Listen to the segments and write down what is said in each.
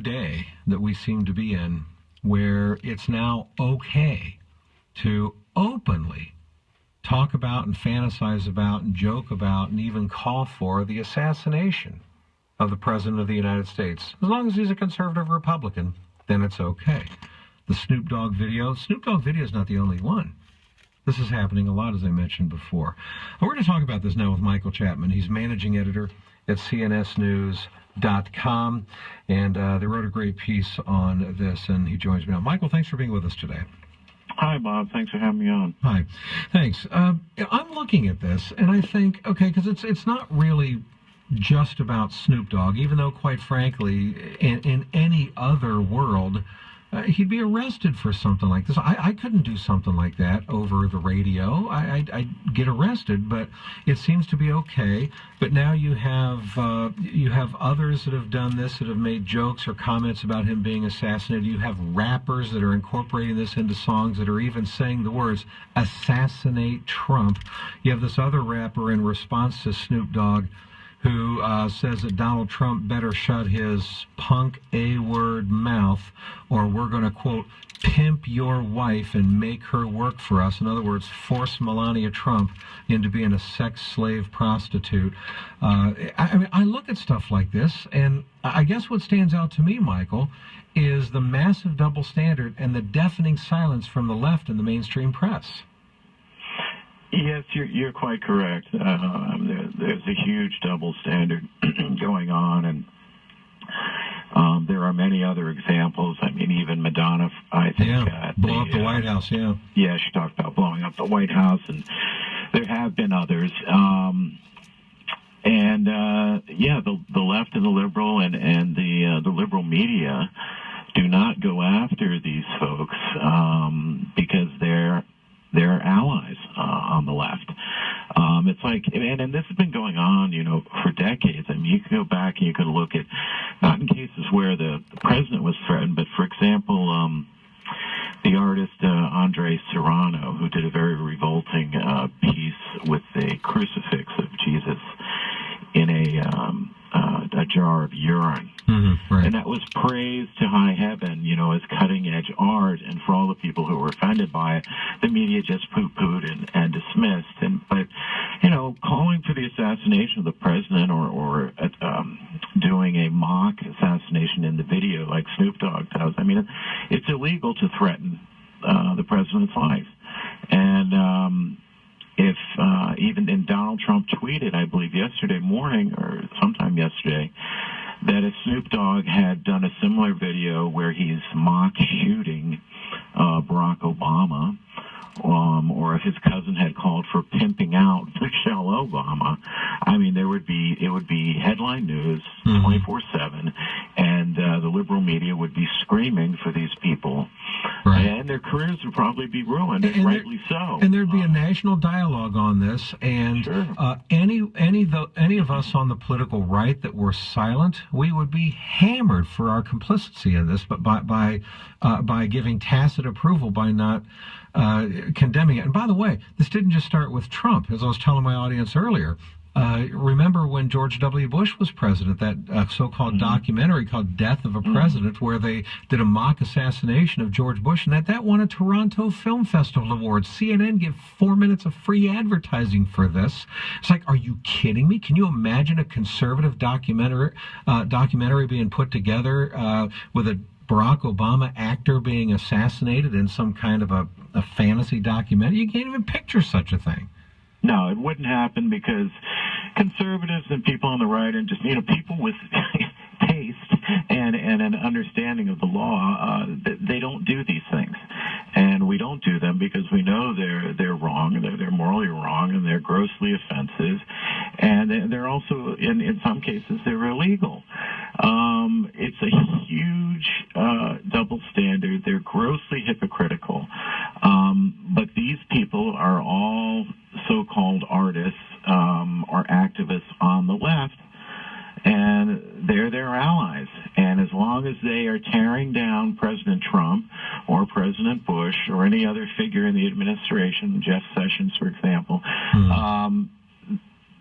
day that we seem to be in where it's now okay to openly talk about and fantasize about and joke about and even call for the assassination of the President of the United States. As long as he's a conservative Republican, then it's okay. The Snoop Dogg video is not the only one. This is happening a lot, as I mentioned before. We're going to talk about this now with Michael Chapman. He's managing editor at cnsnews.com, and they wrote a great piece on this, and he joins me now. Michael, thanks for being with us today. Hi, Bob. Thanks for having me on. Hi. Thanks. I'm looking at this, and I think, okay, because it's not really just about Snoop Dogg, even though, quite frankly, in any other world, he'd be arrested for something like this. I couldn't do something like that over the radio. I'd get arrested, but it seems to be okay. But now you have others that have done this, that have made jokes or comments about him being assassinated. You have rappers that are incorporating this into songs, that are even saying the words, "Assassinate Trump." You have this other rapper in response to Snoop Dogg who says that Donald Trump better shut his punk A-word mouth, or we're going to, quote, pimp your wife and make her work for us. In other words, force Melania Trump into being a sex slave prostitute. I mean, I look at stuff like this, and I guess what stands out to me, Michael, is the massive double standard and the deafening silence from the left in the mainstream press. Yes, you're quite correct. There's a huge double standard going on, and there are many other examples. I mean, even Madonna, I think. Blow up the White House, yeah. Yeah, she talked about blowing up the White House, and there have been others. The left and the liberal and the liberal media do not go after these folks because they're allies on the left. It's like, and this has been going on, for decades. I mean, you can go back and you can look at, not in cases where the president was threatened, but for example, the artist Andre Serrano, who did a very revolting piece with a crucifix of Jesus in a jar of urine. Mm-hmm, right. And that was praised to high heaven, as cutting-edge art. And for all the people who were offended by it, the media just poo-pooed and dismissed. But calling for the assassination of the president or doing a mock assassination in the video like Snoop Dogg does, I mean, it's illegal to threaten the president's life. And if even Donald Trump tweeted, I believe yesterday morning or sometime yesterday, that if Snoop Dogg had done a similar video where he's mock shooting Barack Obama, or if his cousin had called for pimping out Michelle Obama, I mean, it would be headline news 24/7, and the liberal media would be screaming for these people, right. And their careers would probably be ruined, and rightly so. And there'd be a national dialogue on this, and sure. Any of us on the political right that were silent, we would be hammered for our complicity in this, but by giving tacit approval, by not condemning it. And by the way, this didn't just start with Trump, as I was telling my audience earlier. Remember when George W. Bush was president, that so-called documentary called Death of a President, where they did a mock assassination of George Bush, and that won a Toronto Film Festival award. CNN gave 4 minutes of free advertising for this. It's like, are you kidding me? Can you imagine a conservative documentary being put together with a Barack Obama actor being assassinated in some kind of a fantasy documentary? You can't even picture such a thing. No, it wouldn't happen because conservatives and people on the right and just, people with taste and an understanding of the law, they don't do these things. And we don't do them because we know they're wrong, they're morally wrong, and they're grossly offensive. And they're also, in some cases, they're illegal. It's a huge double standard. They're grossly hypocritical. But these people are all so-called artists or activists on the left, and they're their allies. And as long as they are tearing down President Trump or President Bush or any other figure in the administration, Jeff Sessions, for example,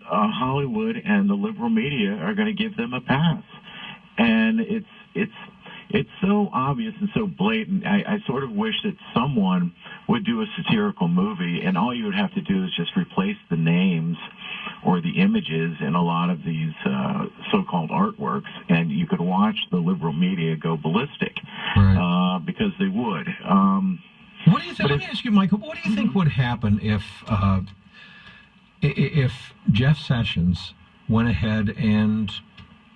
Hollywood and the liberal media are going to give them a pass. And it's so obvious and so blatant. I sort of wish that someone would do a satirical movie, and all you would have to do is just replace the names or the images in a lot of these so-called artworks, and you could watch the liberal media go ballistic, Right. because they would. What do you think? Let me ask you, Michael. What do you think would happen if Jeff Sessions went ahead and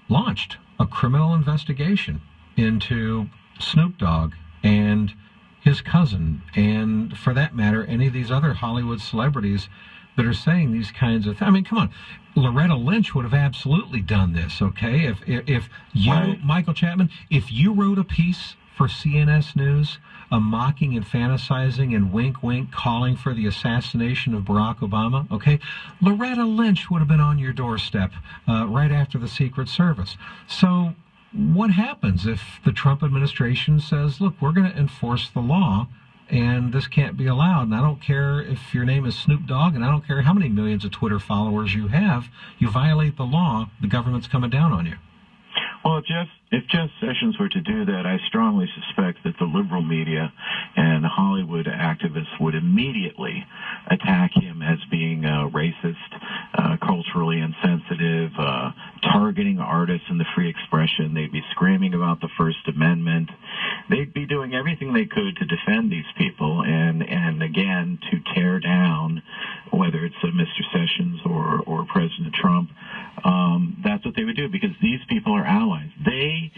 launched a criminal investigation into Snoop Dogg and his cousin, and for that matter, any of these other Hollywood celebrities that are saying these kinds of things? I mean, come on. Loretta Lynch would have absolutely done this, okay? If you, Right. Michael Chapman, if you wrote a piece for CNS News, mocking and fantasizing and wink, wink, calling for the assassination of Barack Obama, okay? Loretta Lynch would have been on your doorstep right after the Secret Service. So what happens if the Trump administration says, look, we're going to enforce the law and this can't be allowed? And I don't care if your name is Snoop Dogg, and I don't care how many millions of Twitter followers you have, you violate the law, the government's coming down on you. Well, if Jeff Sessions were to do that, I strongly suspect that the liberal media and Hollywood activists would immediately attack him as being racist, culturally insensitive, targeting artists and the free expression. They'd be screaming about the First Amendment. They'd be doing everything they could to defend these people and again, to tear down, whether it's Mr. Sessions or President Trump. That's what they would do, because these people are allies. The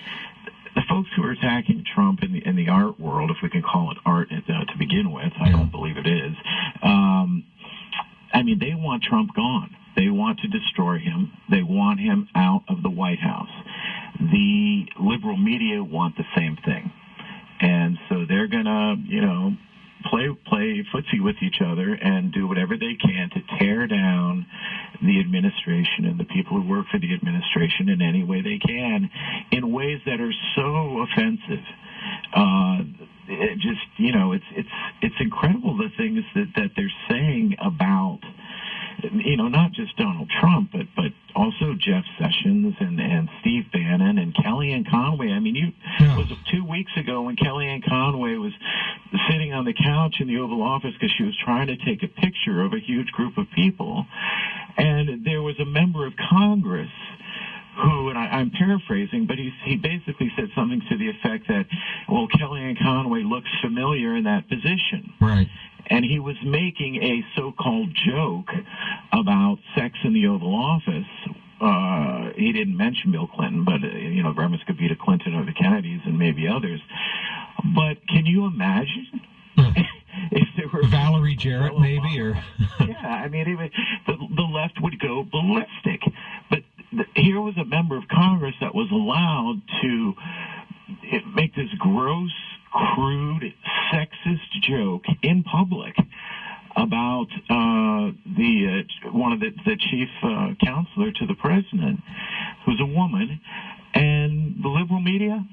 folks who are attacking Trump in the art world, if we can call it art to begin with, I don't believe it is. I mean, they want Trump gone. They want to destroy him. They want him out of the White House. The liberal media want the same thing. And so they're going to, play footsie with each other and do whatever they can to tear down the administration and the people who work for the administration in any way they can, in ways that are so offensive. It's incredible the things that they're saying about, not just Donald Trump, but also Jeff Sessions and Steve Bannon and Kellyanne Conway. I mean, it was 2 weeks ago when Kellyanne Conway was sitting on the couch in the Oval Office because she was trying to take a picture of a huge group of people, and there was a member of Congress who, and I'm paraphrasing, but he basically said something to the effect that, well, Kellyanne Conway looks familiar in that position. Right. And he was making a so-called joke about sex in the Oval Office. He didn't mention Bill Clinton, but, Remus could be the Clinton or the Kennedys and maybe others. But can you imagine if there were... Valerie Jarrett, maybe, or... Yeah, I mean, the left would go ballistic. But here was a member of Congress that was allowed to make this gross, crude, sexist joke in public about one of the chief counselor to the president, who's a woman, and the liberal media,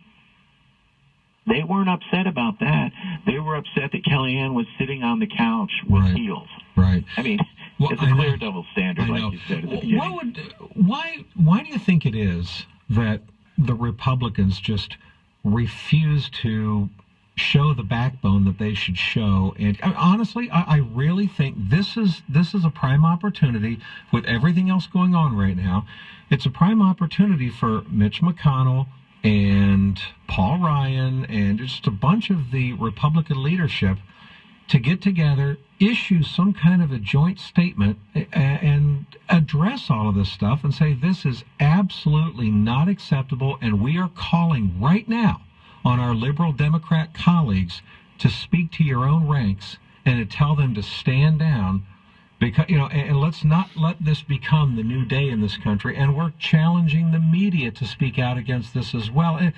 they weren't upset about that. They were upset that Kellyanne was sitting on the couch with heels. Right. I mean, it's a clear double standard, like you said at the beginning. Why do you think it is that the Republicans just refuse to show the backbone that they should show? And honestly, I really think this is a prime opportunity with everything else going on right now. It's a prime opportunity for Mitch McConnell and Paul Ryan and just a bunch of the Republican leadership to get together, issue some kind of a joint statement and address all of this stuff and say this is absolutely not acceptable, and we are calling right now on our liberal Democrat colleagues to speak to your own ranks and to tell them to stand down, because and let's not let this become the new day in this country. And we're challenging the media to speak out against this as well. And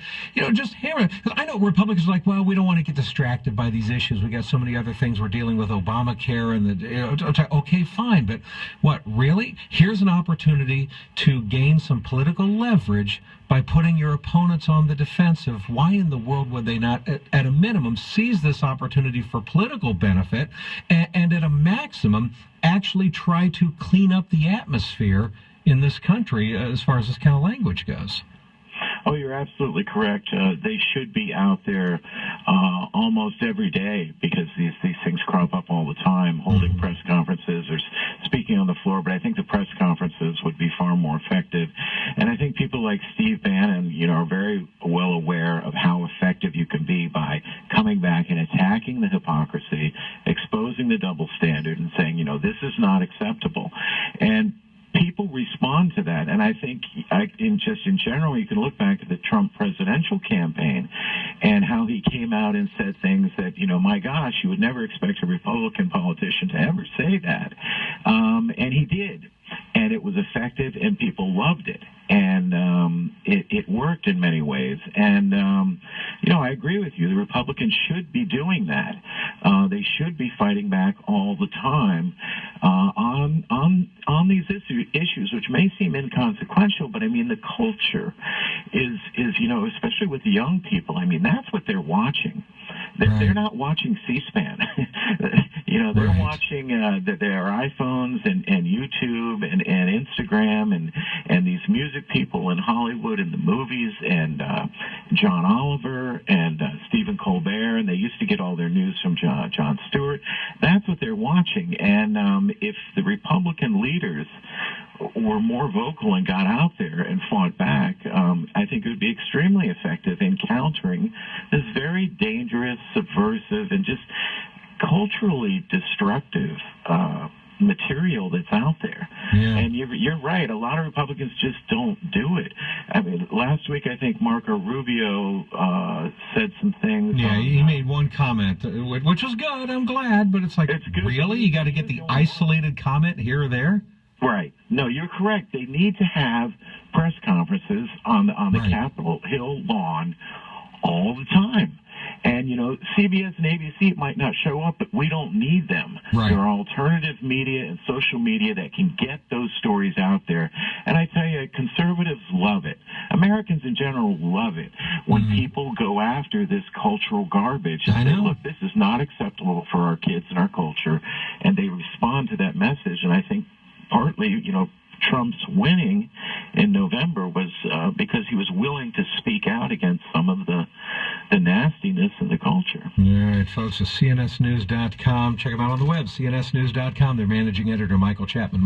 just hammer it. I know Republicans are like, well, we don't want to get distracted by these issues. We got so many other things we're dealing with, Obamacare and okay, fine, but what really? Here's an opportunity to gain some political leverage by putting your opponents on the defensive. Why in the world would they not, at a minimum, seize this opportunity for political benefit, and at a maximum, actually try to clean up the atmosphere in this country as far as this kind of language goes? Oh, you're absolutely correct. They should be out there almost every day because these things crop up all the time, holding press conferences or speaking on the floor. But I think the press conferences would be far more effective. And I think people like Steve Bannon, are very well aware of how effective you can be by coming back and attacking the hypocrisy, exposing the double standard, and saying, this is not acceptable. And people respond to that, and I think in general, you can look back at the Trump presidential campaign and how he came out and said things that, my gosh, you would never expect a Republican politician to ever say that. And he did, and it was effective, and people loved it. And it worked in many ways. And, I agree with you. The Republicans should be doing that. They should be fighting back all the time on these issues, which may seem inconsequential, but, the culture is especially with the young people, that's what they're watching. They're not watching C-SPAN. They're watching their iPhones and YouTube and Instagram and these music people in Hollywood and the movies and John Oliver and Stephen Colbert, and they used to get all their news from Jon Stewart. That's what they're watching. And if the Republican leaders were more vocal and got out there and fought back, I think it would be extremely effective in countering this very dangerous, subversive, and just culturally destructive material that's out there. Yeah. And you're right. A lot of Republicans just don't do it. Last week I think Marco Rubio said some things. Yeah, he made one comment, which was good. I'm glad, but it's like, really? You got to get the isolated comment here or there? Right. No, you're correct. They need to have press conferences on the Capitol Hill lawn all the time. And, CBS and ABC might not show up, but we don't need them. Right. There are alternative media and social media that can get those stories out there. And I tell you, conservatives love it. Americans in general love it when people go after this cultural garbage and say, look, this is not acceptable for our kids and our culture. And they respond to that message. And I think partly, Trump's winning in November was because he was willing to speak out against some of the nastiness in the culture. All right, folks, it's cnsnews.com. Check them out on the web, cnsnews.com. Their managing editor, Michael Chapman.